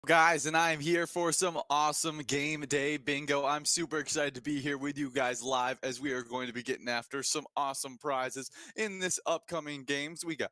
Guys, and I'm here for some awesome game day bingo. I'm super excited to be here with you guys live as we are going to be getting after some awesome prizes in this upcoming games. We got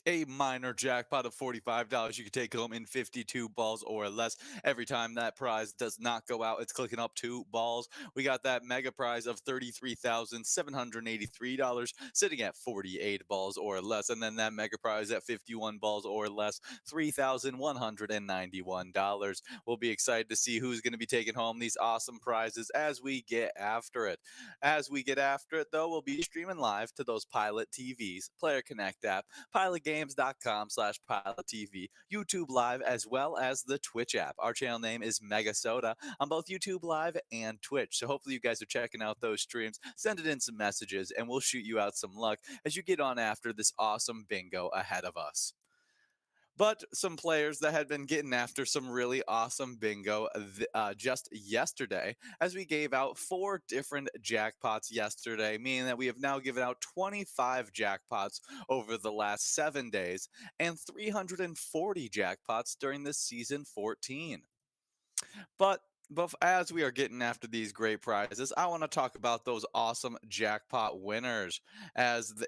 a minor jackpot of $45 you can take home in 52 balls or less. Every time that prize does not go out, it's clicking up 2 balls. We got that mega prize of $33,783 sitting at 48 balls or less, and then that mega prize at 51 balls or less, $3,191. We'll be excited to see who's going to be taking home these awesome prizes as we get after it. As we get after it, though, we'll be streaming live to those Pilot TVs, Player Connect app, pilotgames.com/PilotTV, YouTube Live, as well as the Twitch app. Our channel name is MegaSota on both YouTube Live and Twitch. So hopefully you guys are checking out those streams. Send it in some messages and we'll shoot you out some luck as you get on after this awesome bingo ahead of us. But some players that had been getting after some really awesome bingo just yesterday, as we gave out 4 different jackpots yesterday, meaning that we have now given out 25 jackpots over the last 7 days and 340 jackpots during this season 14. But as we are getting after these great prizes, I want to talk about those awesome jackpot winners.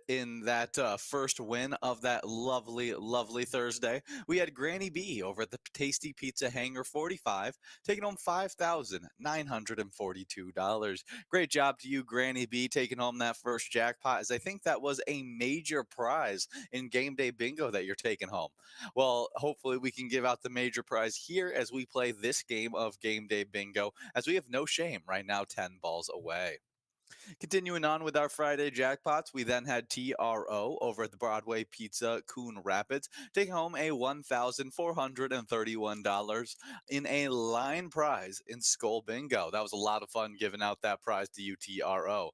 In that first win of that lovely, lovely Thursday, we had Granny B over at the Tasty Pizza Hangar 45, taking home $5,942. Great job to you, Granny B, taking home that first jackpot, as I think that was a major prize in Game Day Bingo that you're taking home. Well, hopefully we can give out the major prize here as we play this game of Game Day bingo, as we have no shame right now, 10 balls away. Continuing on with our Friday jackpots, we then had TRO over at the Broadway Pizza Coon Rapids take home a $1,431 in a line prize in Skull Bingo. That was a lot of fun giving out that prize to UTRO.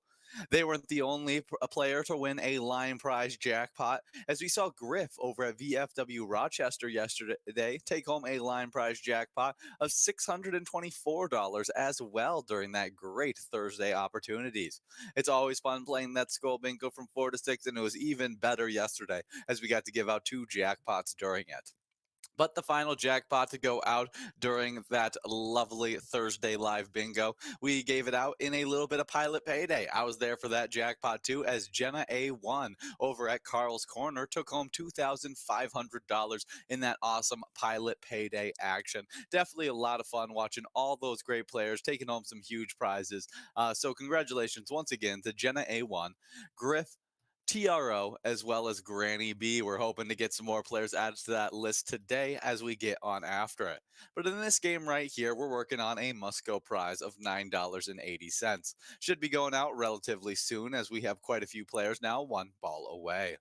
They weren't the only player to win a line prize jackpot, as we saw Griff over at VFW Rochester yesterday take home a line prize jackpot of $624 as well during that great Thursday opportunities. It's always fun playing that Skull Bingo from 4 to 6, and it was even better yesterday as we got to give out 2 jackpots during it. But the final jackpot to go out during that lovely Thursday live bingo, we gave it out in a little bit of Pilot Payday. I was there for that jackpot too, as Jenna A1 over at Carl's Corner took home $2,500 in that awesome Pilot Payday action. Definitely a lot of fun watching all those great players taking home some huge prizes. So congratulations once again to Jenna A1, Griff, TRO, as well as Granny B. We're hoping to get some more players added to that list today as we get on after it. But in this game right here, we're working on a must-go prize of $9.80. Should be going out relatively soon, as we have quite a few players now, 1 ball away.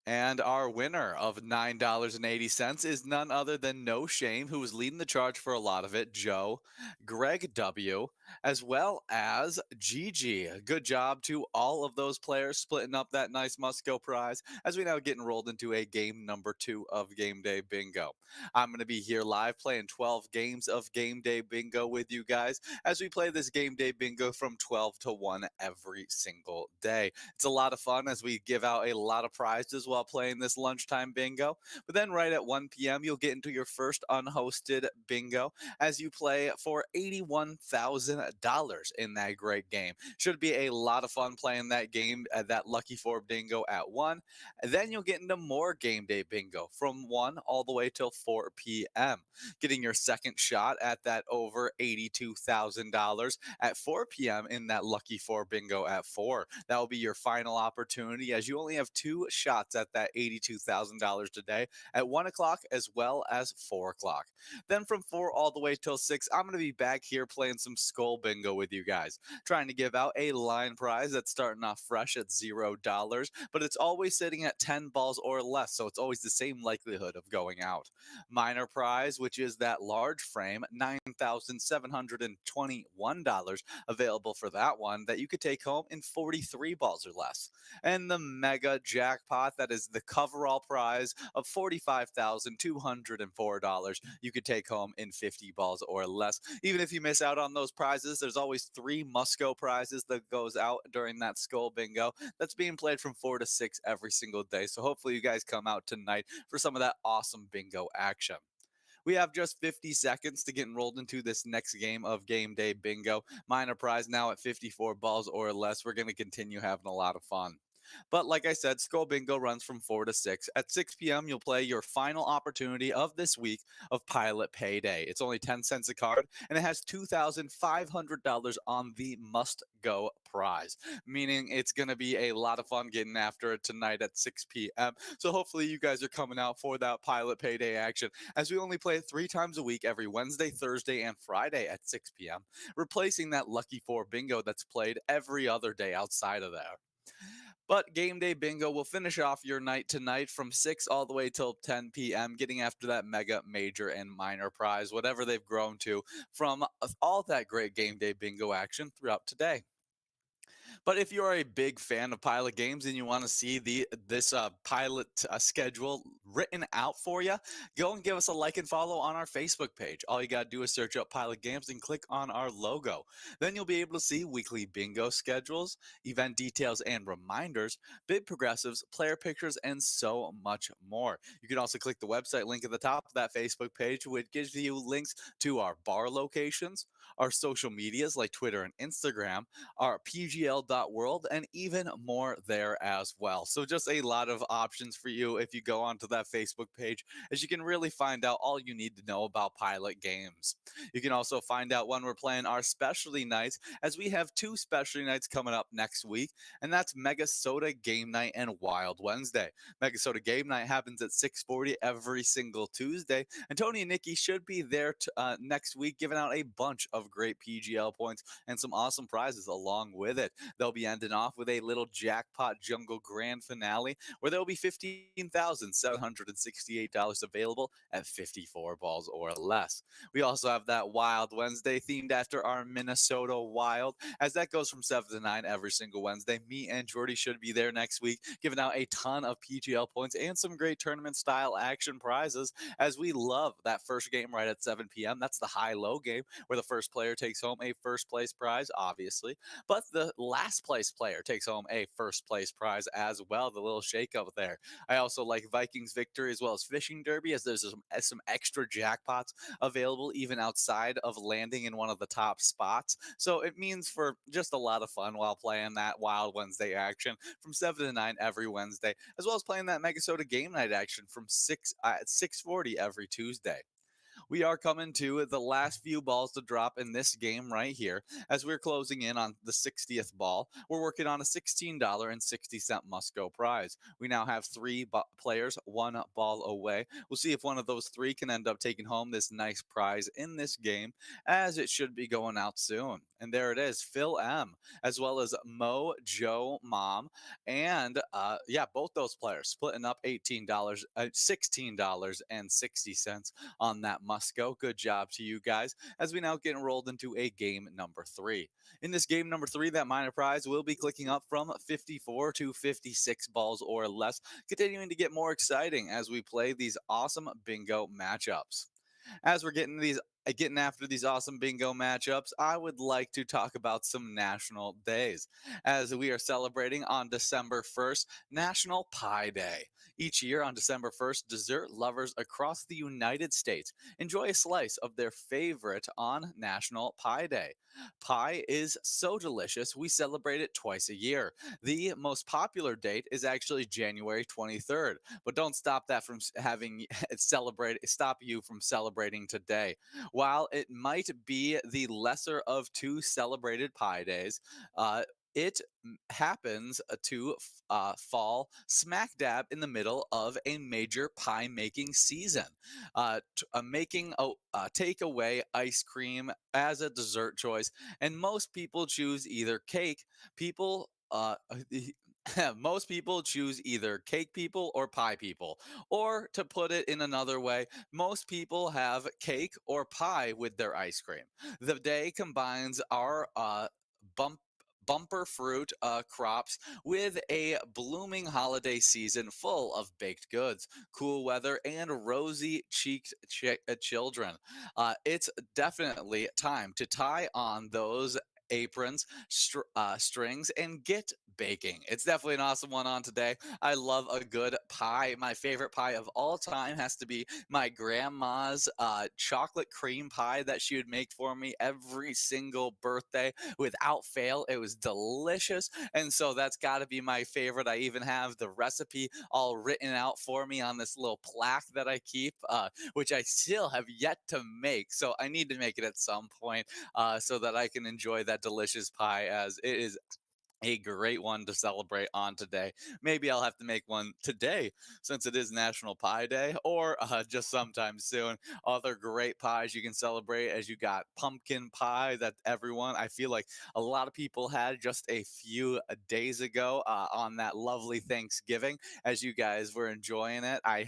And our winner of $9.80 is none other than No Shame, who was leading the charge for a lot of it, Joe, Greg W., as well as Gigi. Good job to all of those players splitting up that nice must-go prize as we now get enrolled into a game number 2 of Game Day Bingo. I'm going to be here live playing 12 games of Game Day Bingo with you guys as we play this Game Day Bingo from 12 to 1 every single day. It's a lot of fun as we give out a lot of prizes while playing this lunchtime bingo. But then right at 1 p.m., you'll get into your first unhosted bingo as you play for $81,000 in that great game. Should be a lot of fun playing that game, that Lucky 4 bingo at 1. And then you'll get into more Game Day bingo from 1 all the way till 4 p.m. Getting your second shot at that over $82,000 at 4 p.m. in that Lucky 4 bingo at 4. That will be your final opportunity, as you only have 2 shots at that $82,000 today at 1 o'clock as well as 4 o'clock. Then from 4 all the way till 6, I'm going to be back here playing some Skull Bingo with you guys, trying to give out a line prize that's starting off fresh at $0, but it's always sitting at 10 balls or less, so it's always the same likelihood of going out. Minor prize, which is that large frame, $9,721 available for that one, that you could take home in 43 balls or less. And the mega jackpot, that is the coverall prize of $45,204, you could take home in 50 balls or less. Even if you miss out on those prizes, there's always 3 must-go prizes that goes out during that Skull Bingo that's being played from 4 to 6 every single day. So hopefully you guys come out tonight for some of that awesome bingo action. We have just 50 seconds to get enrolled into this next game of Game Day Bingo. Minor prize now at 54 balls or less. We're going to continue having a lot of fun. But like I said, Skull Bingo runs from 4 to 6. At 6 p.m., you'll play your final opportunity of this week of Pilot Payday. It's only 10 cents a card, and it has $2,500 on the must-go prize, meaning it's going to be a lot of fun getting after it tonight at 6 p.m. So hopefully you guys are coming out for that Pilot Payday action, as we only play it 3 times a week, every Wednesday, Thursday, and Friday at 6 p.m., replacing that Lucky 4 Bingo that's played every other day outside of there. But Game Day Bingo will finish off your night tonight from 6 all the way till 10 p.m., getting after that mega, major, and minor prize, whatever they've grown to from all that great Game Day Bingo action throughout today. But if you're a big fan of Pilot Games and you want to see this Pilot schedule written out for you, go and give us a like and follow on our Facebook page. All you got to do is search up Pilot Games and click on our logo. Then you'll be able to see weekly bingo schedules, event details and reminders, bid progressives, player pictures, and so much more. You can also click the website link at the top of that Facebook page, which gives you links to our bar locations, our social medias like Twitter and Instagram, our PGL charitable.world, and even more there as well. So, just a lot of options for you if you go onto that Facebook page, as you can really find out all you need to know about Pilot games. You can also find out when we're playing our specialty nights, as we have two specialty nights coming up next week, and that's MegaSota Game Night and Wild Wednesday. MegaSota Game Night happens at 6:40 every single Tuesday, and Tony and Nikki should be there next week, giving out a bunch of great PGL points and some awesome prizes along with it. They'll be ending off with a little jackpot jungle grand finale, where there will be $15,768 available at 54 balls or less. We also have that Wild Wednesday themed after our Minnesota Wild, as that goes from 7 to 9 every single Wednesday. Me and Jordy should be there next week, giving out a ton of PGL points and some great tournament style action prizes, as we love that first game right at 7 p.m. That's the high-low game, where the first player takes home a first place prize, obviously, but the last place player takes home a first place prize as well. The little shakeup there. I also like Vikings victory as well as fishing derby, as there's some extra jackpots available even outside of landing in one of the top spots. So it means for just a lot of fun while playing that Wild Wednesday action from 7 to 9 every Wednesday, as well as playing that Megasota game night action from 6:40 every Tuesday. We are coming to the last few balls to drop in this game right here. As we're closing in on the 60th ball, we're working on a $16.60 must go prize. We now have three players, one ball away. We'll see if one of those three can end up taking home this nice prize in this game, as it should be going out soon. And there it is, Phil M, as well as Mo, Joe, Mom, and yeah, both those players splitting up $16.60 on that must go. Good job to you guys, as we now get enrolled into a game number 3. In this game number 3, that minor prize will be clicking up from 54 to 56 balls or less, continuing to get more exciting as we play these awesome bingo matchups. As we're getting after these awesome bingo matchups, I would like to talk about some national days, as we are celebrating on December 1st, National Pie Day. Each year on December 1st, dessert lovers across the United States enjoy a slice of their favorite on National Pie Day. Pie is so delicious, we celebrate it twice a year. The most popular date is actually January 23rd, but don't stop that from having stop you from celebrating today. While it might be the lesser of two celebrated Pie Days, it happens to fall smack dab in the middle of a major pie making season. Making a takeaway ice cream as a dessert choice, and most people choose either cake. People most people choose either cake people or pie people. Or to put it in another way, most people have cake or pie with their ice cream. The day combines our bump bumper fruit crops with a blooming holiday season full of baked goods, cool weather, and rosy cheeked children. It's definitely time to tie on those aprons, strings, and get baking. It's definitely an awesome one on today. I love a good pie. My favorite pie of all time has to be my grandma's chocolate cream pie that she would make for me every single birthday without fail. It was delicious. And so that's got to be my favorite. I even have the recipe all written out for me on this little plaque that I keep, which I still have yet to make. So I need to make it at some point so that I can enjoy that delicious pie, as it is a great one to celebrate on today. Maybe I'll have to make one today, since it is National Pie Day, or just sometime soon. Other great pies you can celebrate, as you got pumpkin pie that everyone, I feel like a lot of people had just a few days ago on that lovely Thanksgiving. As you guys were enjoying it, I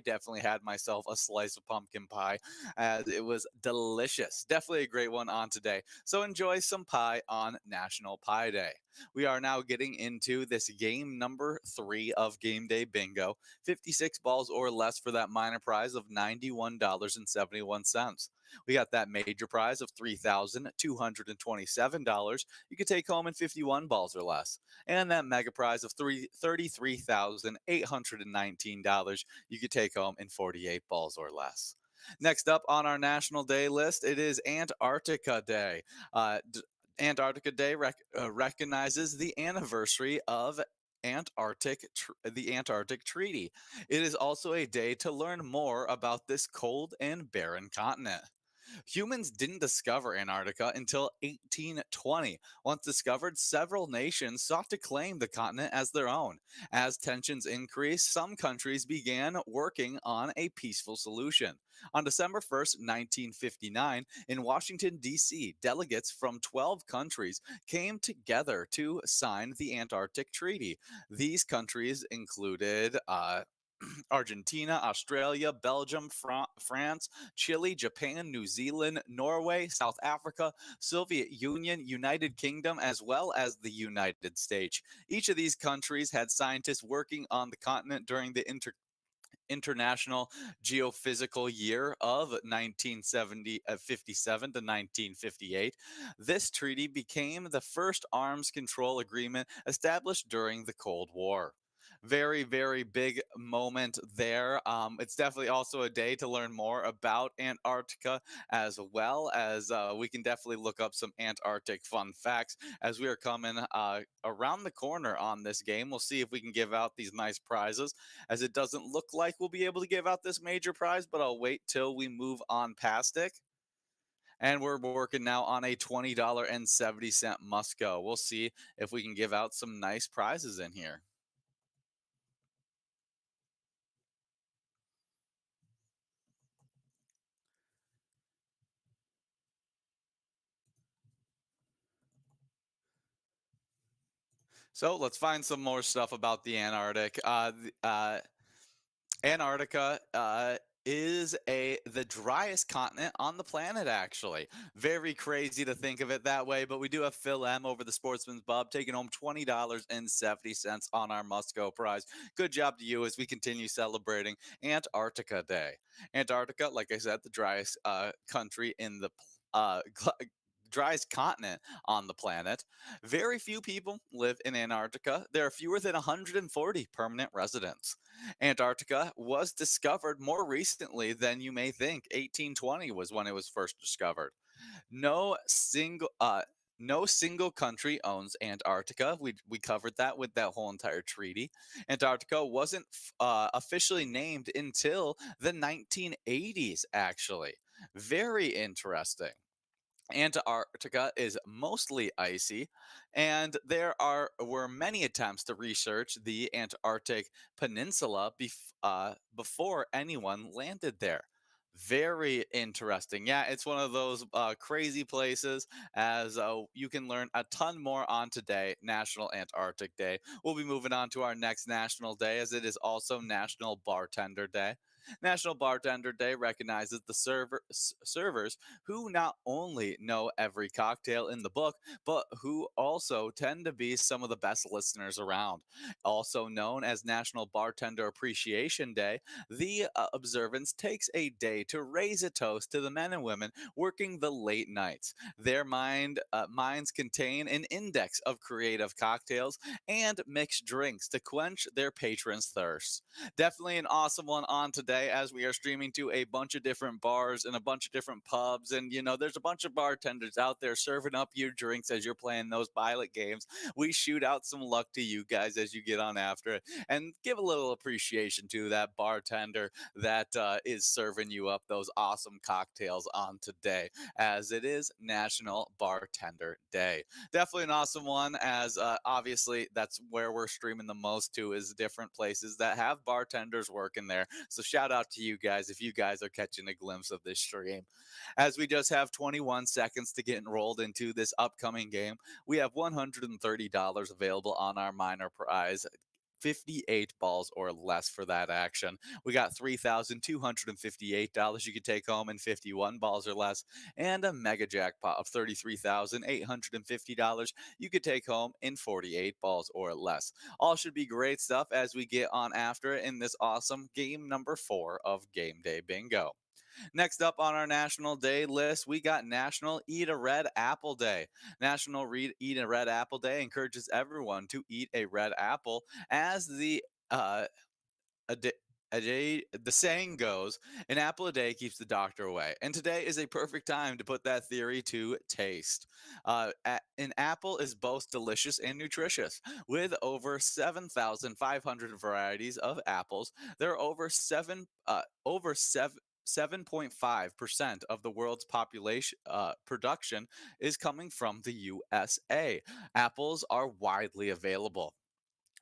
definitely had myself a slice of pumpkin pie, as it was delicious. Definitely a great one on today. So enjoy some pie on National Pie Day. We are now getting into this game number 3 of Game Day Bingo. 56 balls or less for that minor prize of $91.71. We got that major prize of $3,227 you could take home in 51 balls or less. And that mega prize of $33,819 you could take home in 48 balls or less. Next up on our National Day list, it is Antarctica Day. Antarctica Day recognizes the anniversary of the Antarctic Treaty. It is also a day to learn more about this cold and barren continent. Humans didn't discover Antarctica until 1820. Once discovered, several nations sought to claim the continent as their own. As tensions increased, some countries began working on a peaceful solution. On December 1st, 1959, in Washington, D.C., delegates from 12 countries came together to sign the Antarctic Treaty. These countries included Argentina, Australia, Belgium, France, Chile, Japan, New Zealand, Norway, South Africa, Soviet Union, United Kingdom, as well as the United States. Each of these countries had scientists working on the continent during the International Geophysical Year of 1957 to 1958. This treaty became the first arms control agreement established during the Cold War. Very, very big moment there. It's definitely also a day to learn more about Antarctica, as well as we can definitely look up some Antarctic fun facts as we are coming around the corner on this game. We'll see if we can give out these nice prizes, as it doesn't look like we'll be able to give out this major prize, but I'll wait till we move on past it. And we're working now on a $20.70 must go. We'll see if we can give out some nice prizes in here. So let's find some more stuff about the Antarctic. Antarctica is the driest continent on the planet. Actually, very crazy to think of it that way. But we do have Phil M over the Sportsman's Pub taking home $20.70 on our Must Go prize. Good job to you as we continue celebrating Antarctica Day. Antarctica, like I said, the driest country in the driest continent on the planet. Very few people live in Antarctica. There are fewer than 140 permanent residents. Antarctica was discovered more recently than you may think. 1820 was when it was first discovered. No single no single country owns Antarctica. We covered that with that whole entire treaty. Antarctica wasn't officially named until the 1980s, actually. Very interesting. Antarctica is mostly icy, and there were many attempts to research the Antarctic Peninsula before anyone landed there. Very interesting. Yeah, it's one of those crazy places, as you can learn a ton more on today, National Antarctic Day. We'll be moving on to our next national day, as it is also National Bartender Day. National Bartender Day recognizes the servers who not only know every cocktail in the book, but who also tend to be some of the best listeners around. Also known as National Bartender Appreciation Day, the observance takes a day to raise a toast to the men and women working the late nights. Their minds contain an index of creative cocktails and mixed drinks to quench their patrons' thirst. Definitely an awesome one on today, as we are streaming to a bunch of different bars and a bunch of different pubs. And, there's a bunch of bartenders out there serving up your drinks as you're playing those pilot games. We shoot out some luck to you guys as you get on after it, and give a little appreciation to that bartender that is serving you up those awesome cocktails on today, as it is National Bartender Day. Definitely an awesome one, as obviously that's where we're streaming the most to, is different places that have bartenders working there. So shout out to you guys if you guys are catching a glimpse of this stream. As we just have 21 seconds to get enrolled into this upcoming game, we have $130 available on our minor prize. 58 balls or less for that action. We got $3,258 you could take home in 51 balls or less, and a mega jackpot of $33,850 you could take home in 48 balls or less. All should be great stuff as we get on after it in this awesome game number 4 of Game Day Bingo. Next up on our National Day list, we got National Eat a Red Apple Day. Eat a Red Apple Day encourages everyone to eat a red apple, as the uh, the saying goes, an apple a day keeps the doctor away. And today is a perfect time to put that theory to taste. An apple is both delicious and nutritious. With over 7,500 varieties of apples, there are over 7.5% of the world's population production is coming from the USA. Apples are widely available.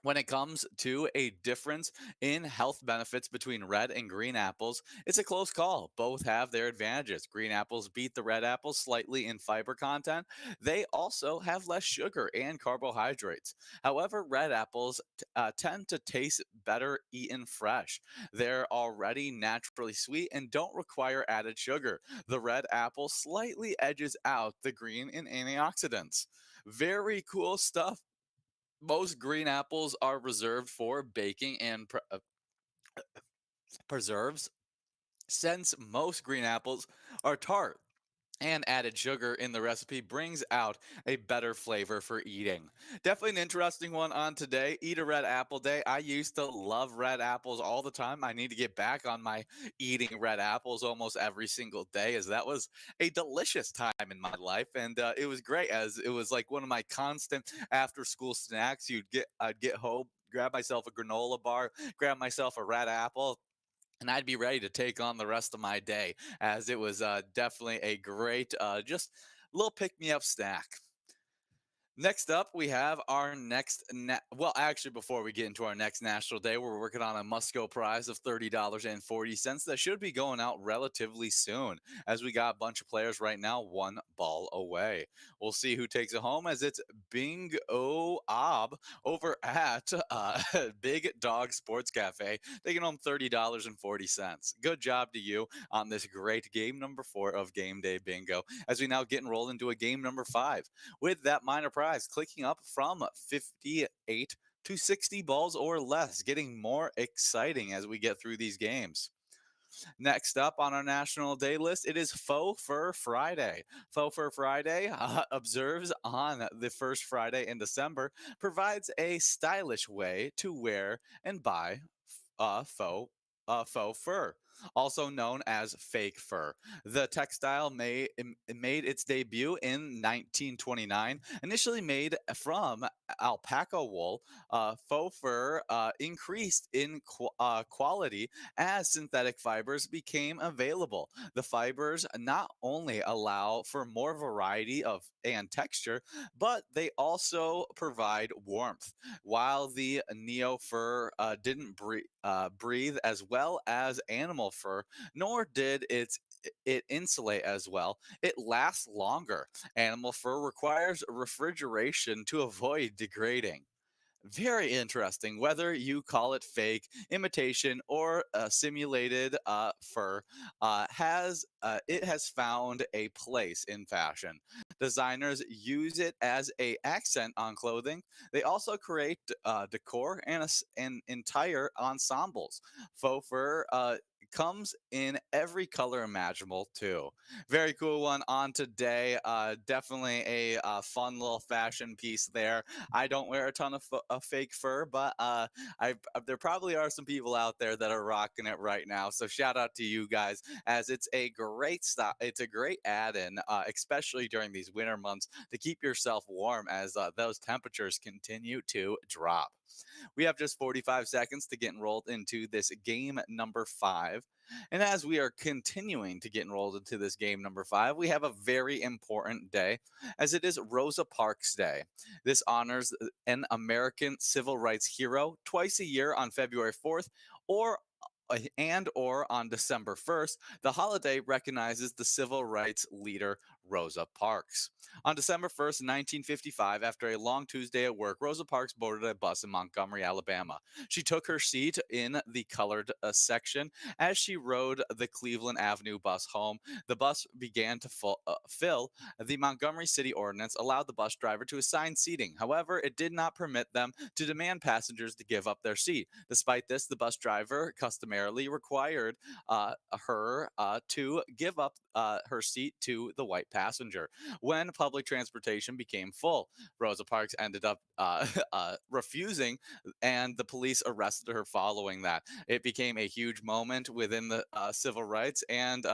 When it comes to a difference in health benefits between red and green apples, it's a close call. Both have their advantages. Green apples beat the red apples slightly in fiber content. They also have less sugar and carbohydrates. However, red apples tend to taste better eaten fresh. They're already naturally sweet and don't require added sugar. The red apple slightly edges out the green in antioxidants. Very cool stuff. Most green apples are reserved for baking and preserves, since most green apples are tart. And added sugar in the recipe brings out a better flavor for eating. Definitely an interesting one on today. Eat a red apple day. I used to love red apples all the time. I need to get back on my eating red apples almost every single day, as that was a delicious time in my life, and it was great, as it was like one of my constant after school snacks. I'd get home, grab myself a granola bar, grab myself a red apple, and I'd be ready to take on the rest of my day, as it was definitely a great, just little pick me up snack. Next up, we have our well, actually, before we get into our next National Day, we're working on a must-go prize of $30.40 that should be going out relatively soon, as we got a bunch of players right now, one ball away. We'll see who takes it home, as it's Bingo Ob over at Big Dog Sports Cafe, taking home $30.40. Good job to you on this great game number 4 of Game Day Bingo, as we now get enrolled into a game number 5 with that minor prize clicking up from 58 to 60 balls or less, getting more exciting as we get through these games. Next up on our National Day list, it is Faux Fur Friday. Faux Fur Friday observes on the first Friday in December, provides a stylish way to wear and buy faux fur, also known as fake fur. The textile made its debut in 1929. Initially made from alpaca wool, faux fur increased in quality as synthetic fibers became available. The fibers not only allow for more variety of and texture, but they also provide warmth. While the neo fur didn't breathe as well as animal fur, nor did it insulate as well. It lasts longer. Animal fur requires refrigeration to avoid degrading. Very interesting. Whether you call it fake, imitation, or simulated fur, has it has found a place in fashion. Designers use it as a accent on clothing. They also create decor and entire ensembles. Faux fur comes in every color imaginable too. Very cool one on today. Definitely a fun little fashion piece there. I don't wear a ton of fake fur, but there probably are some people out there that are rocking it right now. So shout out to you guys, as it's a great stop. It's a great add-in, especially during these winter months, to keep yourself warm as those temperatures continue to drop. We have just 45 seconds to get enrolled into this game number 5. And as we are continuing to get enrolled into this game number 5, we have a very important day, as it is Rosa Parks Day. This honors an American civil rights hero twice a year on February 4th or on December 1st. The holiday recognizes the civil rights leader Rosa Parks. On December 1st, 1955, after a long Tuesday at work, Rosa Parks boarded a bus in Montgomery, Alabama. She took her seat in the colored section. As she rode the Cleveland Avenue bus home, the bus began to fill. The Montgomery City Ordinance allowed the bus driver to assign seating. However, it did not permit them to demand passengers to give up their seat. Despite this, the bus driver customarily required her to give up her seat to the white passenger. When public transportation became full, Rosa Parks ended up refusing, and the police arrested her following that. It became a huge moment within the civil rights, and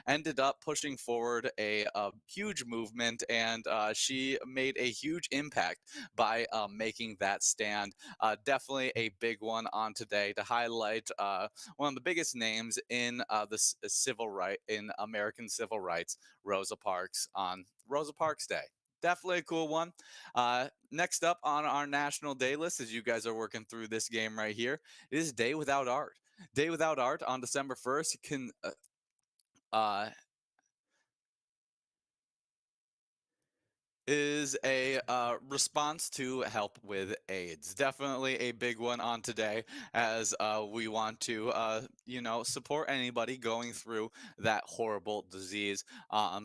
ended up pushing forward a huge movement, and she made a huge impact by making that stand. Definitely a big one on today to highlight one of the biggest names in the civil right in American civil rights, Rosa Parks, on Rosa Parks Day. Definitely a cool one. Next up on our national day list, as you guys are working through this game right here, is Day Without Art. Day Without Art on December 1st can uh, is a response to help with AIDS. Definitely a big one on today, as we want to, support anybody going through that horrible disease.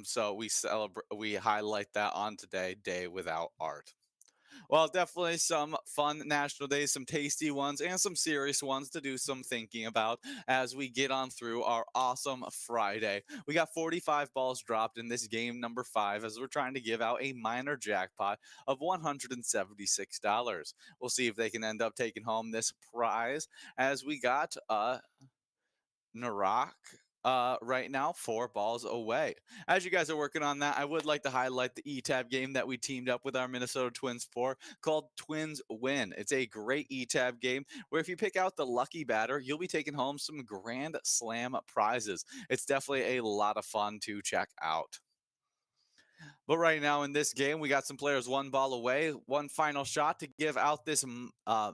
So we celebrate, we highlight that on today, Day Without Art. Well, definitely some fun national days, some tasty ones, and some serious ones to do some thinking about as we get on through our awesome Friday. We got 45 balls dropped in this game number 5 as we're trying to give out a minor jackpot of $176. We'll see if they can end up taking home this prize as we got Narak right now, 4 balls away. As you guys are working on that, I would like to highlight the ETAB game that we teamed up with our Minnesota Twins for called Twins Win. It's a great ETAB game where if you pick out the lucky batter, you'll be taking home some Grand Slam prizes. It's definitely a lot of fun to check out. But right now in this game, we got some players 1 ball away. One final shot to give out this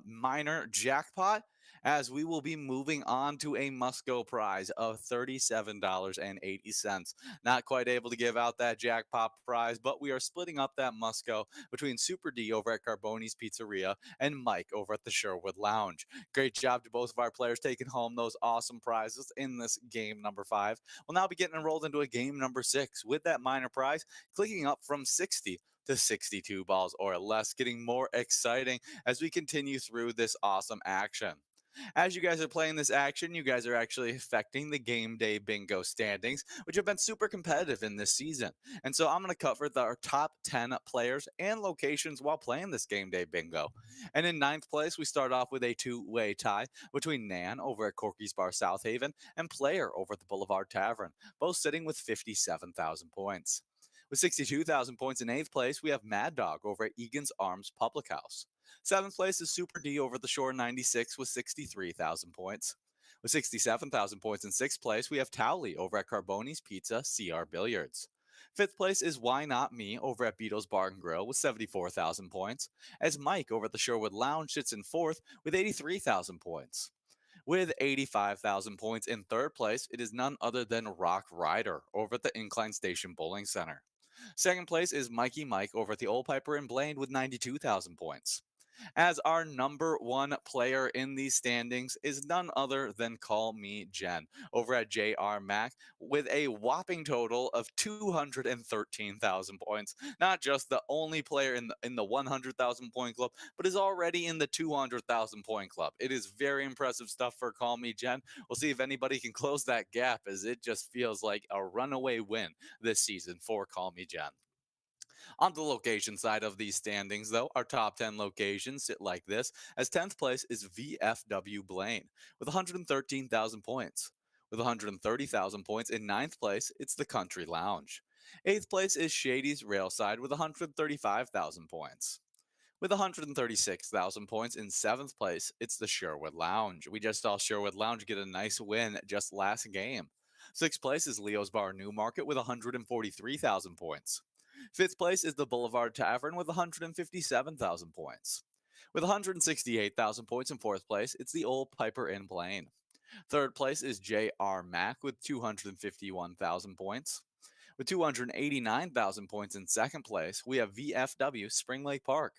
minor jackpot, as we will be moving on to a must-go prize of $37.80. Not quite able to give out that jackpot prize, but we are splitting up that must-go between Super D over at Carboni's Pizzeria and Mike over at the Sherwood Lounge. Great job to both of our players taking home those awesome prizes in this game number 5. We'll now be getting enrolled into a game number 6 with that minor prize clicking up from 60 to 62 balls or less, getting more exciting as we continue through this awesome action. As you guys are playing this action, you guys are actually affecting the game day bingo standings, which have been super competitive in this season. And so I'm going to cover our top 10 players and locations while playing this game day bingo. And in ninth place, we start off with a two-way tie between Nan over at Corky's Bar South Haven and Player over at the Boulevard Tavern, both sitting with 57,000 points. With 62,000 points in eighth place, we have Mad Dog over at Egan's Arms Public House. Seventh place is Super D over the Shore 96 with 63,000 points. With 67,000 points in sixth place, we have Towley over at Carboni's Pizza CR Billiards. Fifth place is Why Not Me over at Beatles Bar and Grill with 74,000 points, as Mike over at the Sherwood Lounge sits in fourth with 83,000 points. With 85,000 points in third place, it is none other than Rock Rider over at the Incline Station Bowling Center. Second place is Mikey Mike over at the Old Piper in Blaine with 92,000 points. As our number one player in these standings is none other than Call Me Jen over at JR Mac with a whopping total of 213,000 points. Not just the only player in the 100,000 point club, but is already in the 200,000 point club. It is very impressive stuff for Call Me Jen. We'll see if anybody can close that gap, as it just feels like a runaway win this season for Call Me Jen. On the location side of these standings, though, our top 10 locations sit like this, as 10th place is VFW Blaine with 113,000 points. With 130,000 points in ninth place, it's the Country Lounge. Eighth place is Shady's Railside with 135,000 points. With 136,000 points in seventh place, it's the Sherwood Lounge. We just saw Sherwood Lounge get a nice win just last game. Sixth place is Leo's Bar Newmarket with 143,000 points. Fifth place is the Boulevard Tavern with 157,000 points. With 168,000 points in fourth place, it's the Old Piper in Blaine. Third place is J.R. Mack with 251,000 points. With 289,000 points in second place, we have VFW Spring Lake Park.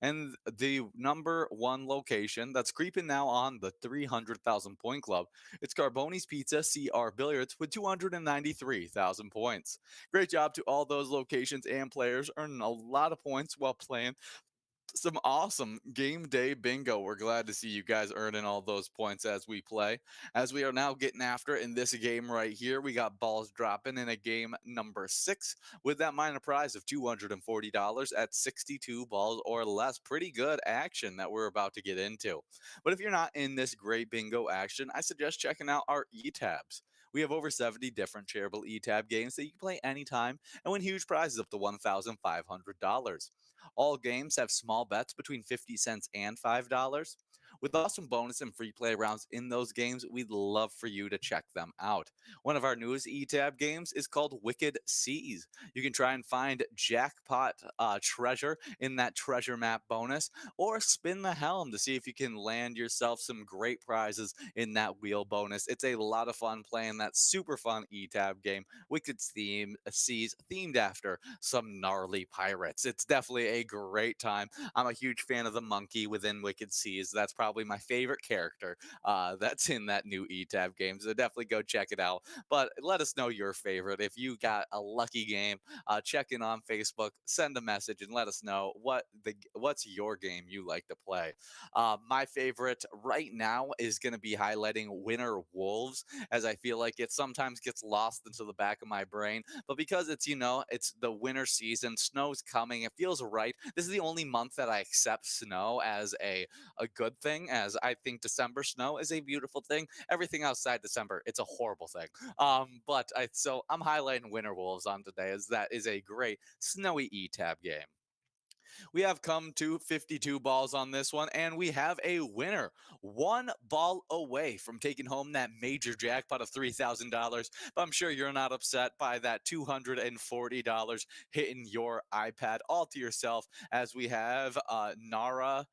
And the number one location that's creeping now on the 300,000 point club, it's Carboni's Pizza CR Billiards with 293,000 points. Great job to all those locations and players, earning a lot of points while playing some awesome game day bingo. We're glad to see you guys earning all those points as we play. As we are now getting after in this game right here, we got balls dropping in a game number 6 with that minor prize of $240 at 62 balls or less. Pretty good action that we're about to get into. But if you're not in this great bingo action, I suggest checking out our e-tabs. We have over 70 different charitable e-tab games that you can play anytime and win huge prizes up to $1,500. All games have small bets between 50 cents and $5. With awesome bonus and free play rounds in those games, we'd love for you to check them out. One of our newest eTab games is called Wicked Seas. You can try and find jackpot treasure in that treasure map bonus, or spin the helm to see if you can land yourself some great prizes in that wheel bonus. It's a lot of fun playing that super fun eTab game, Wicked Seas, themed after some gnarly pirates. It's definitely a great time. I'm a huge fan of the monkey within Wicked Seas. That's probably my favorite character that's in that new eTab game. So definitely go check it out. But let us know your favorite. If you got a lucky game, check in on Facebook, send a message, and let us know what's your game you like to play. My favorite right now is going to be highlighting Winter Wolves, as I feel like it sometimes gets lost into the back of my brain. But because it's the winter season, snow's coming, it feels right. This is the only month that I accept snow as a good thing, as I think December snow is a beautiful thing. Everything outside December, it's a horrible thing. So I'm highlighting Winter Wolves on today, as that is a great snowy E-Tab game. We have come to 52 balls on this one, and we have a winner. One ball away from taking home that major jackpot of $3,000. But I'm sure you're not upset by that $240 hitting your iPad all to yourself, as we have Nara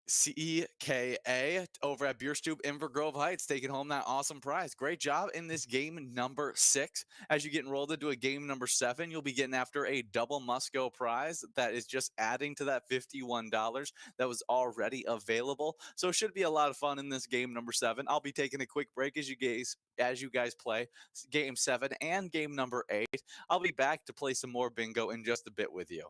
CKA over at Beerstube Invergrove Heights taking home that awesome prize. Great job in this game number 6. As you get enrolled into a game number 7, you'll be getting after a double Musco prize that is just adding to that $51 that was already available. So it should be a lot of fun in this game number 7. I'll be taking a quick break as you guys play game 7 and game number 8. I'll be back to play some more bingo in just a bit with you.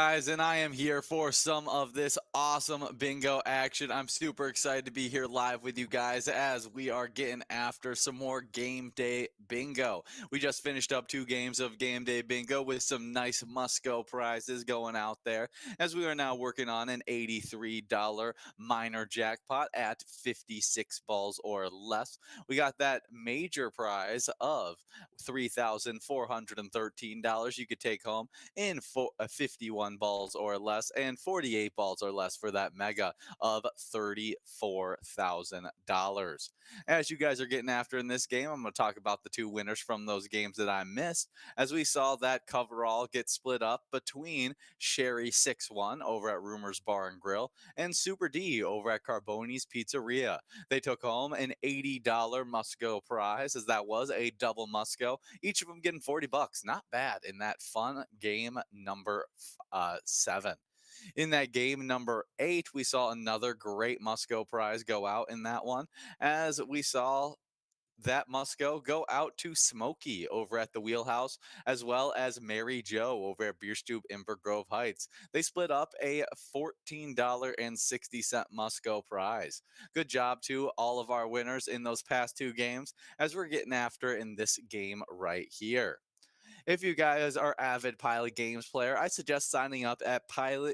Guys, and I am here for some of this awesome bingo action. I'm super excited to be here live with you guys as we are getting after some more game day bingo. We just finished up 2 games of game day bingo with some nice Musco prizes going out there as we are now working on an $83 minor jackpot at 56 balls or less. We got that major prize of $3,413 you could take home in 51 balls or less and 48 balls or less for that mega of $34,000. As you guys are getting after in this game, I'm going to talk about the 2 winners from those games that I missed as we saw that coverall get split up between Sherry 6-1 over at Rumors Bar and Grill and Super D over at Carboni's Pizzeria. They took home an $80 Musco prize as that was a double Musco, each of them getting 40 bucks. Not bad in that fun game number 7. In that game number 8, we saw another great Musco prize go out in that one as we saw that Musco go out to Smokey over at the Wheelhouse, as well as Mary Joe over at Beerstube Inver Grove Heights. They split up a $14.60 Musco prize. Good job to all of our winners in those past 2 games as we're getting after in this game right here. If you guys are avid Pilot Games player, I suggest signing up at pgl.world.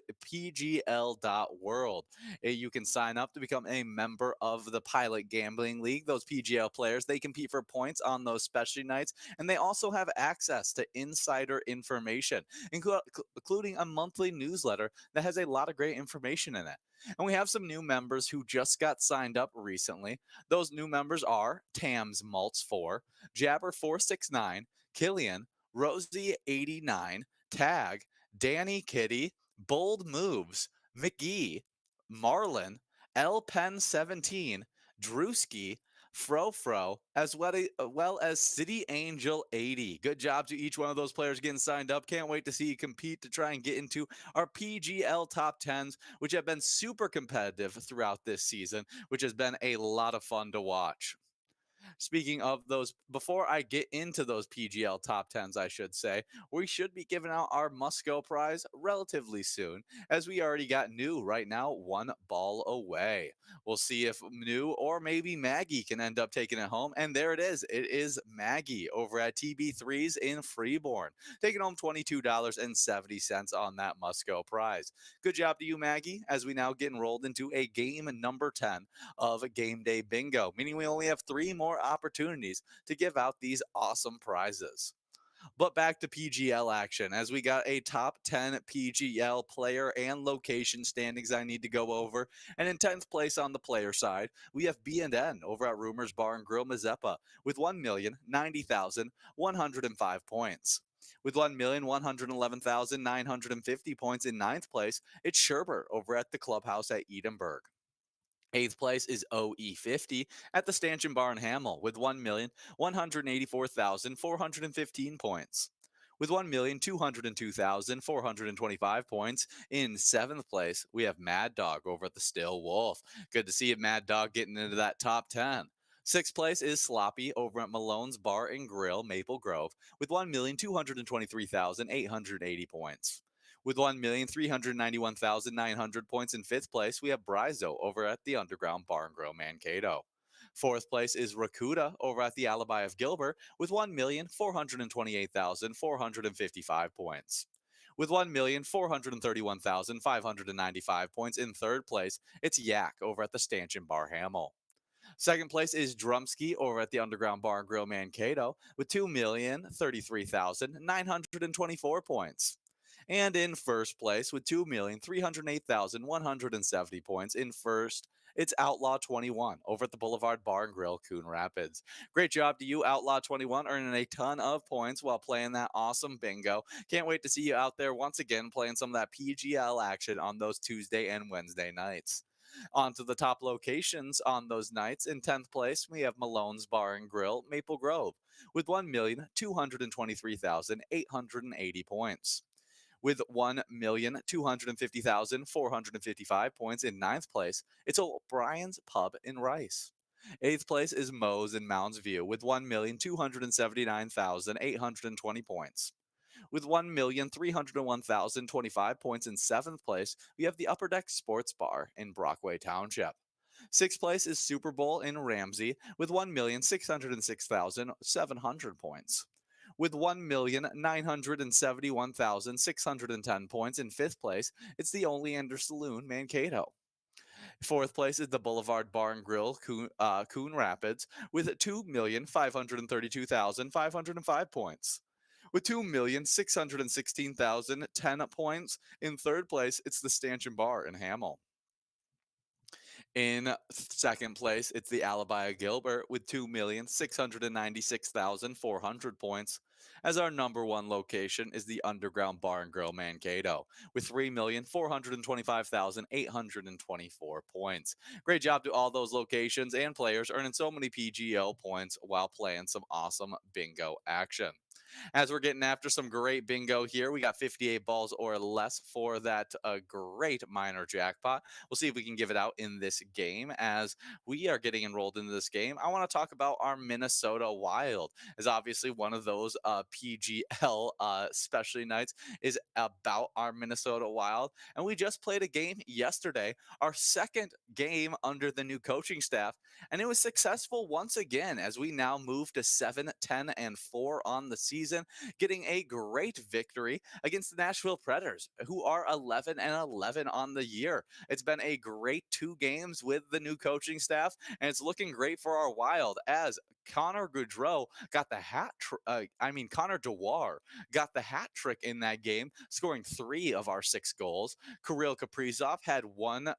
You can sign up to become a member of the Pilot Gambling League. Those PGL players, they compete for points on those specialty nights, and they also have access to insider information, including a monthly newsletter that has a lot of great information in it. And we have some new members who just got signed up recently. Those new members are Tams Maltz 4, Jabber 469, Killian, Rosie89, Tag, Danny Kitty, Bold Moves, McGee, Marlin, L Pen 17, Drewski, Frofro, well as City Angel 80. Good job to each one of those players getting signed up. Can't wait to see you compete to try and get into our PGL top 10s, which have been super competitive throughout this season, which has been a lot of fun to watch. Speaking of those, before I get into those PGL top 10s, I should say, we should be giving out our Musco prize relatively soon, as we already got New right now, 1 ball away. We'll see if New or maybe Maggie can end up taking it home. And there it is. It is Maggie over at TB3s in Freeborn, taking home $22.70 on that Musco prize. Good job to you, Maggie, as we now get enrolled into a game number 10 of Game Day Bingo, meaning we only have 3 more opportunities to give out these awesome prizes. But back to PGL action, as we got a top 10 PGL player and location standings I need to go over. And in 10th place on the player side, we have B&N over at Rumors Bar and Grill Mazeppa with 1,090,105 points. With 1,111,950 points in 9th place, it's Sherbert over at the clubhouse at Edinburgh. 8th place is OE50 at the Stanchion Bar in Hamel with 1,184,415 points. With 1,202,425 points in 7th place, we have Mad Dog over at the Still Wolf. Good to see you, Mad Dog, getting into that top 10. 6th place is Sloppy over at Malone's Bar and Grill, Maple Grove, with 1,223,880 points. With 1,391,900 points in 5th place, we have Brizo over at the Underground Bar and Grill Mankato. 4th place is Rakuda over at the Alibi of Gilbert with 1,428,455 points. With 1,431,595 points in 3rd place, it's Yak over at the Stanchion Bar Hamel. 2nd place is Drumsky over at the Underground Bar and Grill Mankato with 2,033,924 points. And in 1st place with 2,308,170 points in 1st, it's Outlaw 21 over at the Boulevard Bar and Grill, Coon Rapids. Great job to you, Outlaw 21, earning a ton of points while playing that awesome bingo. Can't wait to see you out there once again playing some of that PGL action on those Tuesday and Wednesday nights. On to the top locations on those nights. In 10th place, we have Malone's Bar and Grill, Maple Grove, with 1,223,880 points. With 1,250,455 points in 9th place, it's O'Brien's Pub in Rice. 8th place is Moe's in Mounds View with 1,279,820 points. With 1,301,025 points in seventh place, we have the Upper Deck Sports Bar in Brockway Township. Sixth place is Super Bowl in Ramsey with 1,606,700 points. With 1,971,610 points in fifth place, it's the Oleander Saloon, Mankato. Fourth place is the Boulevard Bar and Grill, Coon Rapids, with 2,532,505 points. With 2,616,010 points in third place, it's the Stanchion Bar in Hamel. In second place, it's the Alibi of Gilbert with 2,696,400 points. As our number one location is the Underground Bar and Grill Mankato with 3,425,824 points. Great job to all those locations and players earning so many PGO points while playing some awesome bingo action. As we're getting after some great bingo here, we got 58 balls or less for that great minor jackpot. We'll see if we can give it out in this game. As we are getting enrolled into this game, I want to talk about our Minnesota Wild, as obviously one of those PGL specialty nights is about our Minnesota Wild. And we just played a game yesterday, our second game under the new coaching staff, and it was successful once again as we now move to 7-10-4 on the season, getting a great victory against the Nashville Predators, who are 11-11 on the year. It's been a great 2 games with the new coaching staff, and it's looking great for our Wild as Connor Goudreau got the Connor Dewar got the hat trick in that game, scoring 3 of our 6 goals. Kirill Kaprizov had one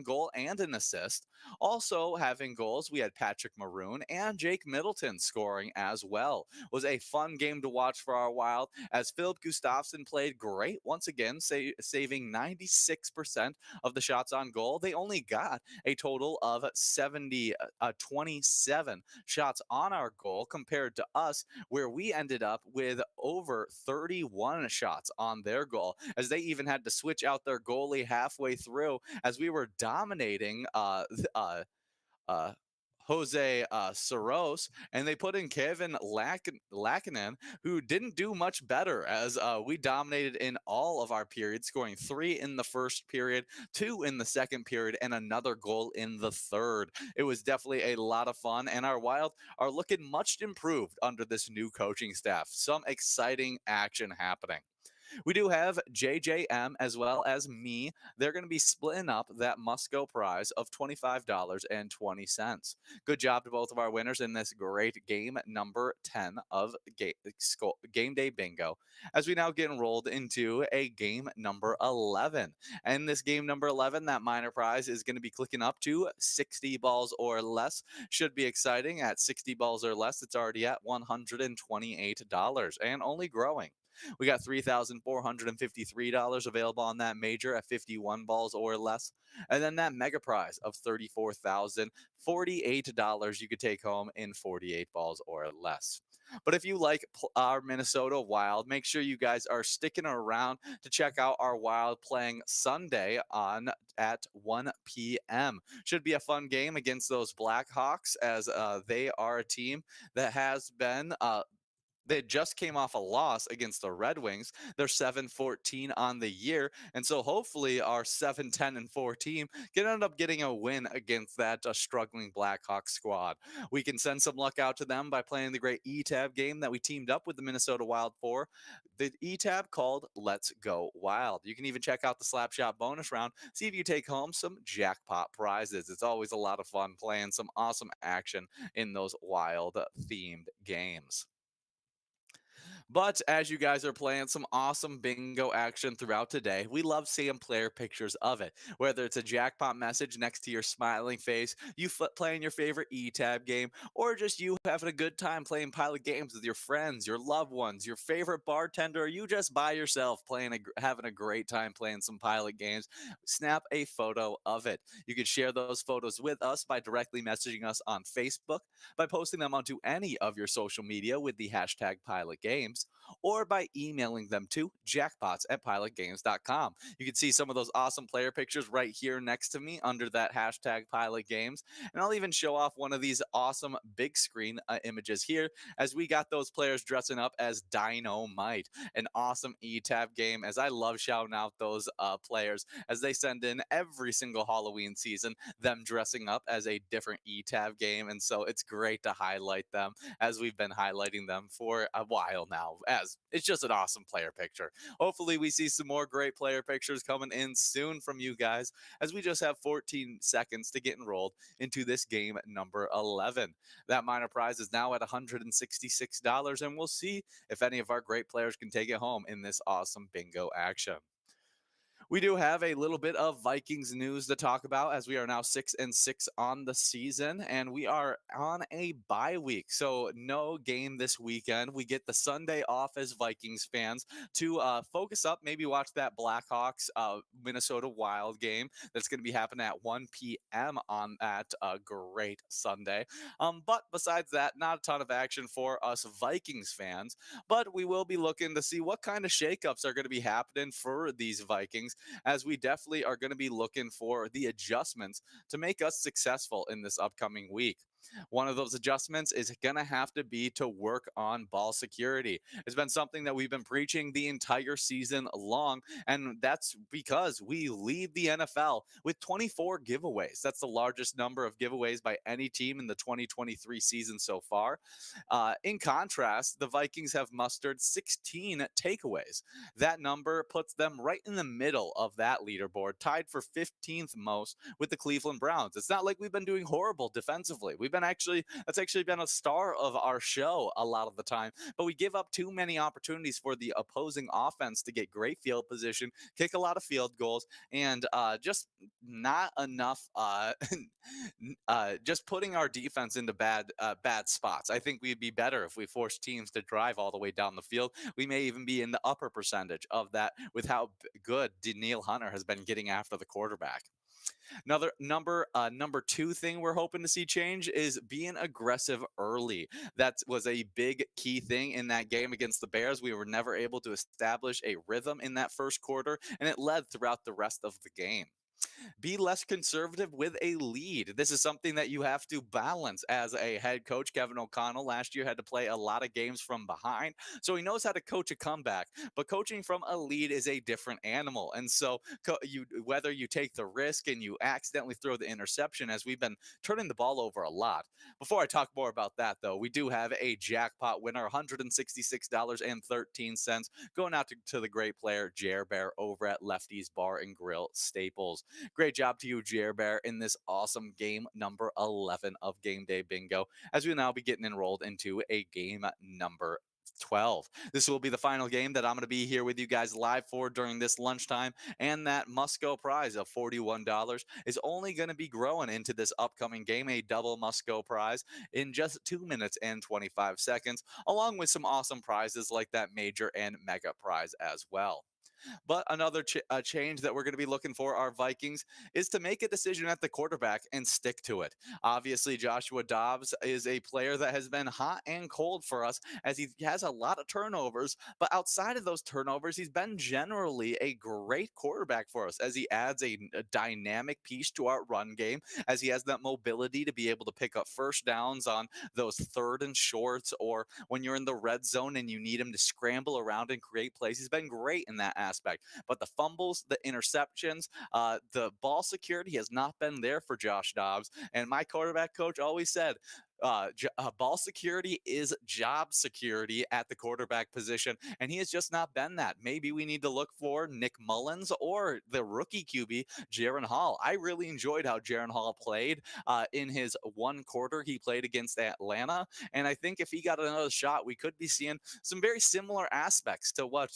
goal and an assist. Also having goals, we had Patrick Maroon and Jake Middleton scoring as well. It was a fun game to watch for our Wild as Philip Gustafsson played great once again, saving 96% of the shots on goal. They only got a total of 27 shots on our goal compared to us, where we ended up with over 31 shots on their goal, as they even had to switch out their goalie halfway through as we were dominating Jose Soros, and they put in Kevin Lackinen, who didn't do much better as we dominated in all of our periods, scoring 3 in the first period, 2 in the second period, and another goal in the third. It was definitely a lot of fun, and our Wild are looking much improved under this new coaching staff. Some exciting action happening. We do have JJM as well as me. They're going to be splitting up that must-go prize of $25.20. Good job to both of our winners in this great game number 10 of Game Day Bingo, as we now get enrolled into a game number 11. And this game number 11, that minor prize is going to be clicking up to 60 balls or less. Should be exciting. At 60 balls or less, it's already at $128 and only growing. We got $3,453 available on that major at 51 balls or less. And then that mega prize of $34,048 you could take home in 48 balls or less. But if you like our Minnesota Wild, make sure you guys are sticking around to check out our Wild playing Sunday on at 1 p.m. Should be a fun game against those Blackhawks, as they are a team that has been they just came off a loss against the Red Wings. They're 7-14 on the year. And so hopefully our 7-10-4 team can end up getting a win against that struggling Blackhawks squad. We can send some luck out to them by playing the great E-Tab game that we teamed up with the Minnesota Wild for. The E-Tab called Let's Go Wild. You can even check out the Slapshot bonus round, see if you take home some jackpot prizes. It's always a lot of fun playing some awesome action in those Wild themed games. But as you guys are playing some awesome bingo action throughout today, we love seeing player pictures of it. Whether it's a jackpot message next to your smiling face, you playing your favorite E-Tab game, or just you having a good time playing Pilot games with your friends, your loved ones, your favorite bartender, or you just by yourself having a great time playing some Pilot games, snap a photo of it. You can share those photos with us by directly messaging us on Facebook, by posting them onto any of your social media with the hashtag Pilot Games, games, or by emailing them to jackpots@pilotgames.com. You can see some of those awesome player pictures right here next to me under that hashtag Pilot Games. And I'll even show off one of these awesome big screen images here as we got those players dressing up as Dynamite, an awesome E-Tab game. As I love shouting out those players as they send in every single Halloween season, them dressing up as a different E-Tab game. And so it's great to highlight them as we've been highlighting them for a while now, as it's just an awesome player picture. Hopefully, we see some more great player pictures coming in soon from you guys as we just have 14 seconds to get enrolled into this game number 11. That minor prize is now at $166, and we'll see if any of our great players can take it home in this awesome bingo action. We do have a little bit of Vikings news to talk about as we are now 6-6 on the season, and we are on a bye week. So no game this weekend. We get the Sunday off as Vikings fans to focus up, maybe watch that Blackhawks Minnesota Wild game that's going to be happening at 1 p.m. on that great Sunday. But besides that, not a ton of action for us Vikings fans, but we will be looking to see what kind of shakeups are going to be happening for these Vikings, as we definitely are going to be looking for the adjustments to make us successful in this upcoming week. One of those adjustments is going to have to be to work on ball security. It's been something that we've been preaching the entire season long, and that's because we lead the NFL with 24 giveaways. That's the largest number of giveaways by any team in the 2023 season so far. In contrast, the Vikings have mustered 16 takeaways. That number puts them right in the middle of that leaderboard, tied for 15th most with the Cleveland Browns. It's not like we've been doing horrible defensively. That's actually been a star of our show a lot of the time, but we give up too many opportunities for the opposing offense to get great field position, kick a lot of field goals, and just not enough just putting our defense into bad spots. I think we'd be better if we forced teams to drive all the way down the field. We may even be in the upper percentage of that with how good Daniil Hunter has been getting after the quarterback. Another number two thing we're hoping to see change is being aggressive early. That was a big key thing in that game against the Bears. We were never able to establish a rhythm in that first quarter, and it led throughout the rest of the game. Be less conservative with a lead. This is something that you have to balance as a head coach. Kevin O'Connell last year had to play a lot of games from behind, so he knows how to coach a comeback. But coaching from a lead is a different animal, and so whether you take the risk and you accidentally throw the interception, as we've been turning the ball over a lot. Before I talk more about that, though, we do have a jackpot winner, $166.13, going out to the great player Jer Bear over at Lefty's Bar and Grill Staples. Great job to you, Jer Bear, in this awesome game number 11 of Game Day Bingo, as we now be getting enrolled into a game number 12. This will be the final game that I'm going to be here with you guys live for during this lunchtime, and that must-go prize of $41 is only going to be growing into this upcoming game, a double must-go prize in just 2 minutes and 25 seconds, along with some awesome prizes like that major and mega prize as well. But another change that we're going to be looking for our Vikings is to make a decision at the quarterback and stick to it. Obviously, Joshua Dobbs is a player that has been hot and cold for us as he has a lot of turnovers. But outside of those turnovers, he's been generally a great quarterback for us as he adds a dynamic piece to our run game, as he has that mobility to be able to pick up first downs on those third and shorts, or when you're in the red zone and you need him to scramble around and create plays. He's been great in that aspect. But the fumbles, the interceptions, the ball security has not been there for Josh Dobbs. And my quarterback coach always said, ball security is job security at the quarterback position, and he has just not been that. Maybe we need to look for Nick Mullins or the rookie QB, Jaron Hall. I really enjoyed how Jaron Hall played in his one quarter he played against Atlanta, and I think if he got another shot, we could be seeing some very similar aspects to what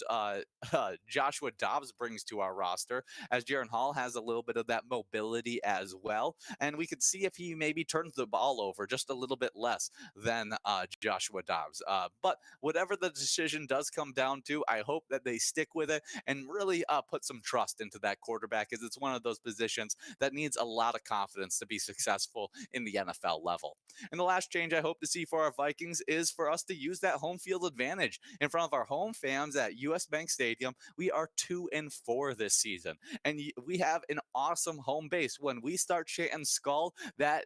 Joshua Dobbs brings to our roster, as Jaron Hall has a little bit of that mobility as well, and we could see if he maybe turns the ball over just a little bit less than Joshua Dobbs. But whatever the decision does come down to, I hope that they stick with it and really put some trust into that quarterback, as it's one of those positions that needs a lot of confidence to be successful in the NFL level. And the last change I hope to see for our Vikings is for us to use that home field advantage in front of our home fans at US Bank Stadium. We are 2-4 this season, and we have an awesome home base. When we start chanting "Skull," that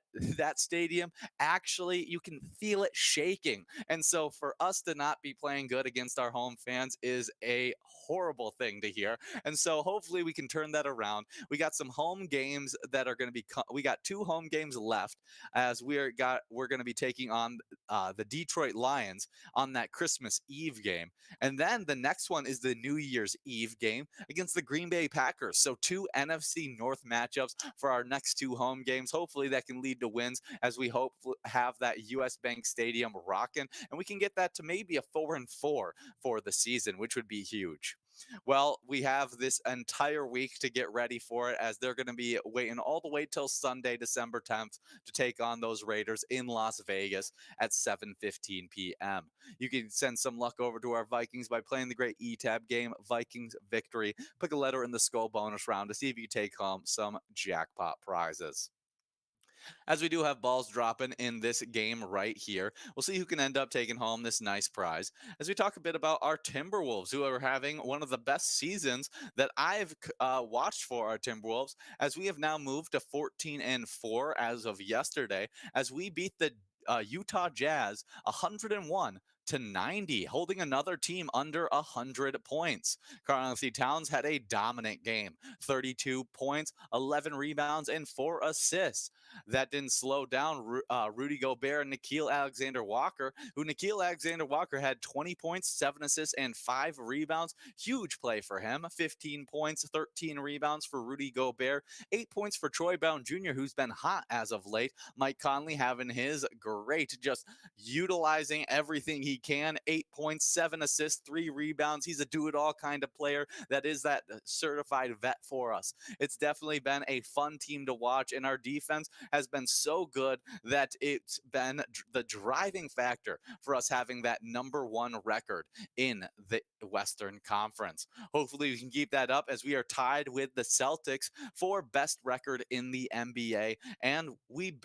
stadium actually, you can feel it shaking. And so for us to not be playing good against our home fans is a horrible thing to hear. And so hopefully we can turn that around. We got some home games that are going to be we got 2 home games left, as we're going to be taking on the Detroit Lions on that Christmas Eve game. And then the next one is the New Year's Eve game against the Green Bay Packers. So 2 NFC North matchups for our next 2 home games. Hopefully that can lead to wins, as we hope have that US Bank Stadium rocking, and we can get that to maybe a 4-4 for the season, which would be huge. Well, we have this entire week to get ready for it, as they're going to be waiting all the way till Sunday, December 10th, to take on those Raiders in Las Vegas at 7:15 p.m. You can send some luck over to our Vikings by playing the great ETAB game, Vikings Victory. Pick a letter in the skull bonus round to see if you take home some jackpot prizes. As we do have balls dropping in this game right here, we'll see who can end up taking home this nice prize. As we talk a bit about our Timberwolves, who are having one of the best seasons that I've watched for our Timberwolves, as we have now moved to 14-4 as of yesterday, as we beat the Utah Jazz 101-90, holding another team under 100 points. Karl-Anthony Towns had a dominant game, 32 points, 11 rebounds, and 4 assists. That didn't slow down Rudy Gobert and Nickeil Alexander-Walker, who Nickeil Alexander-Walker had 20 points, 7 assists, and 5 rebounds. Huge play for him. 15 points, 13 rebounds for Rudy Gobert, 8 points for Troy Brown Jr., who's been hot as of late. Mike Conley having his great, just utilizing everything he can. 8 points, 7 assists, 3 rebounds. He's a do-it-all kind of player that is that certified vet for us. It's definitely been a fun team to watch, and our defense has been so good that it's been the driving factor for us having that #1 record in the Western Conference. Hopefully we can keep that up, as we are tied with the Celtics for best record in the NBA, and we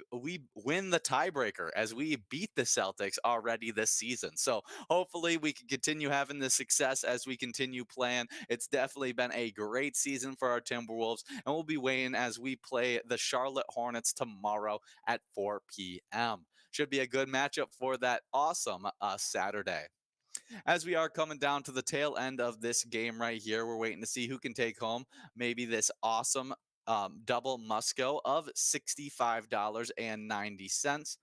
win the tiebreaker as we beat the Celtics already this season. So hopefully we can continue having this success as we continue playing. It's definitely been a great season for our Timberwolves, and we'll be waiting as we play the Charlotte Hornets tomorrow at 4 p.m. Should be a good matchup for that awesome Saturday. As we are coming down to the tail end of this game right here, we're waiting to see who can take home maybe this awesome double Musco of $65.90.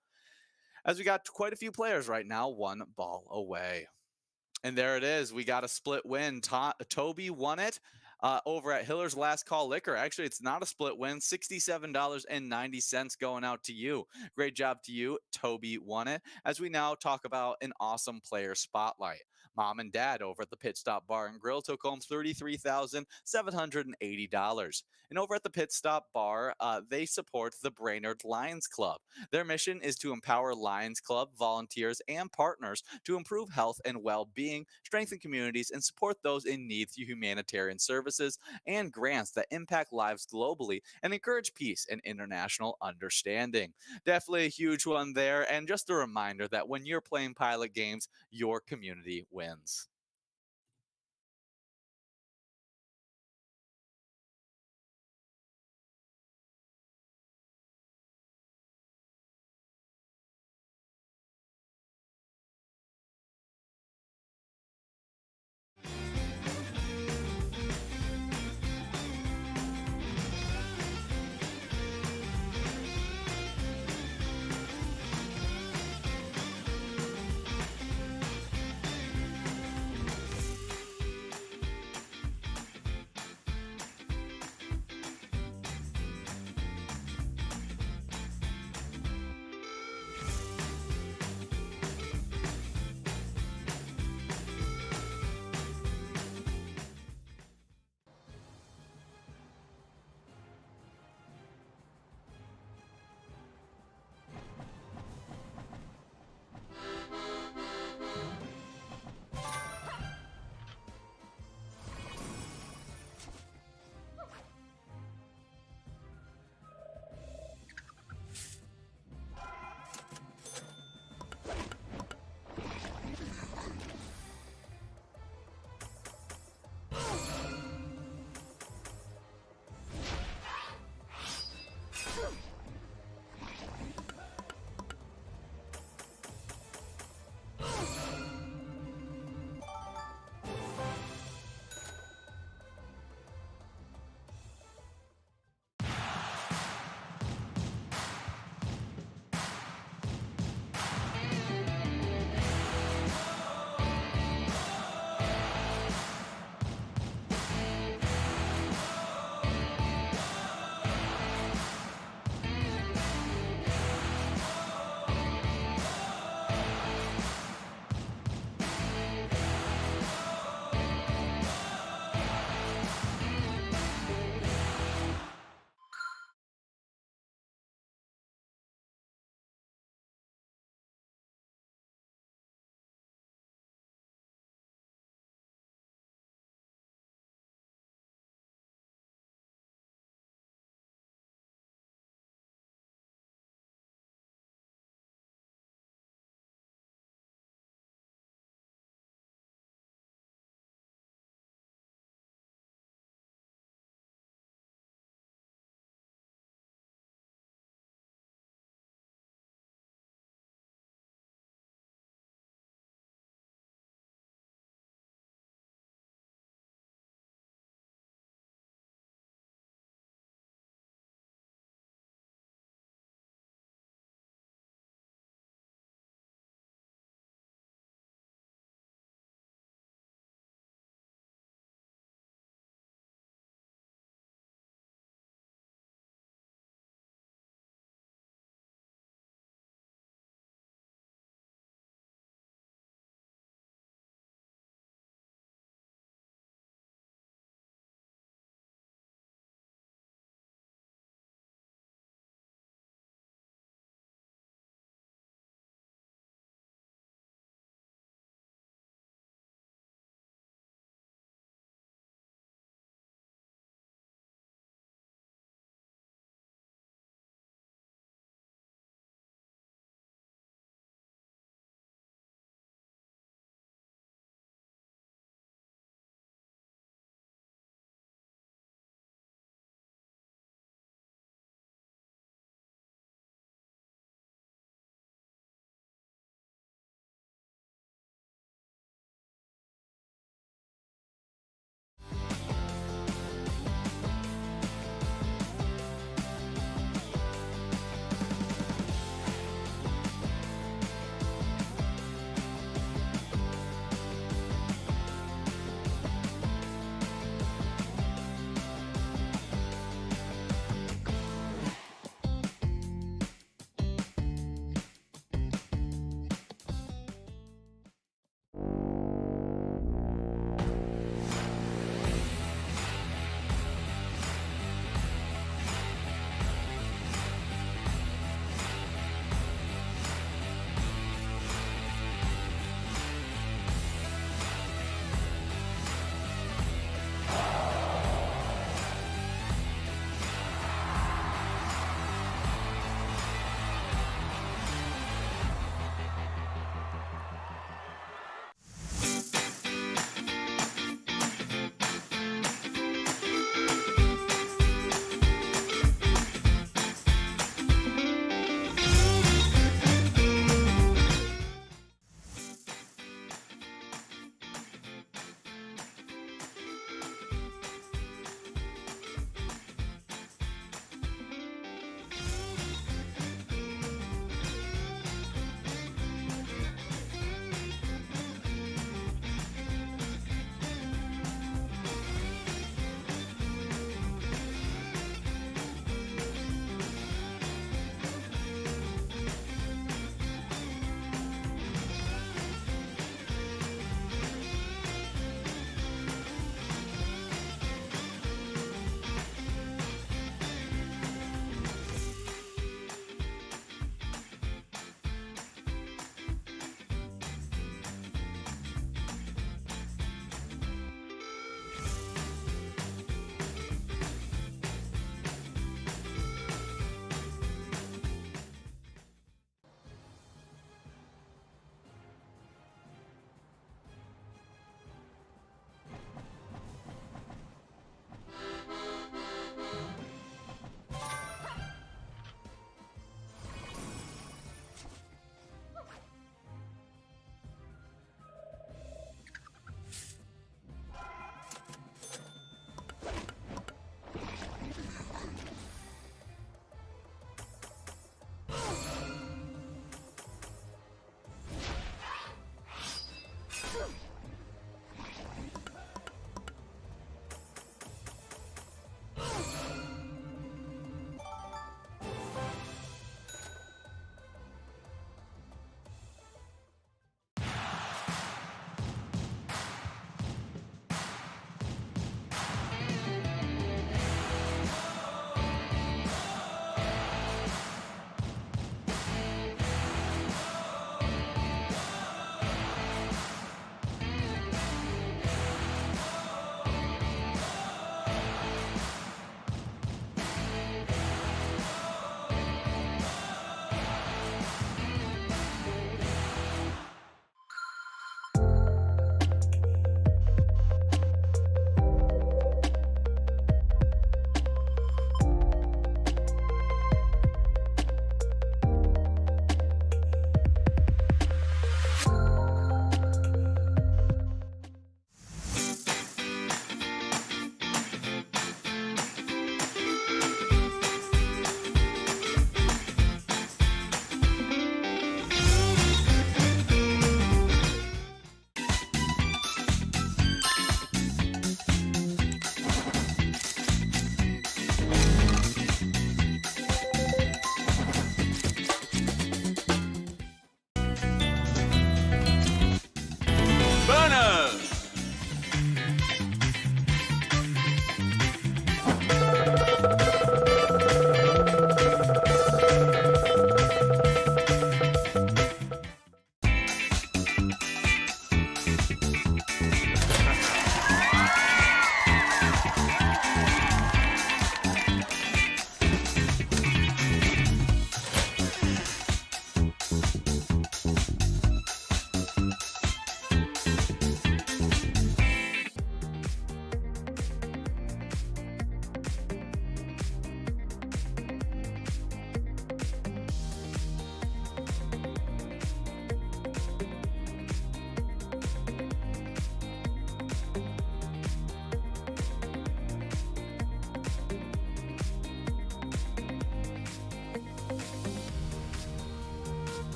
As we got quite a few players right now, 1 ball away. And there it is. We got a split win. Toby won it over at Hiller's Last Call Liquor. Actually, it's not a split win. $67.90 going out to you. Great job to you. Toby won it. As we now talk about an awesome player spotlight. Mom and Dad over at the Pit Stop Bar and Grill took home $33,780. And over at the Pit Stop Bar, they support the Brainerd Lions Club. Their mission is to empower Lions Club volunteers and partners to improve health and well-being, strengthen communities, and support those in need through humanitarian services and grants that impact lives globally and encourage peace and international understanding. Definitely a huge one there, and just a reminder that when you're playing pilot games, your community wins.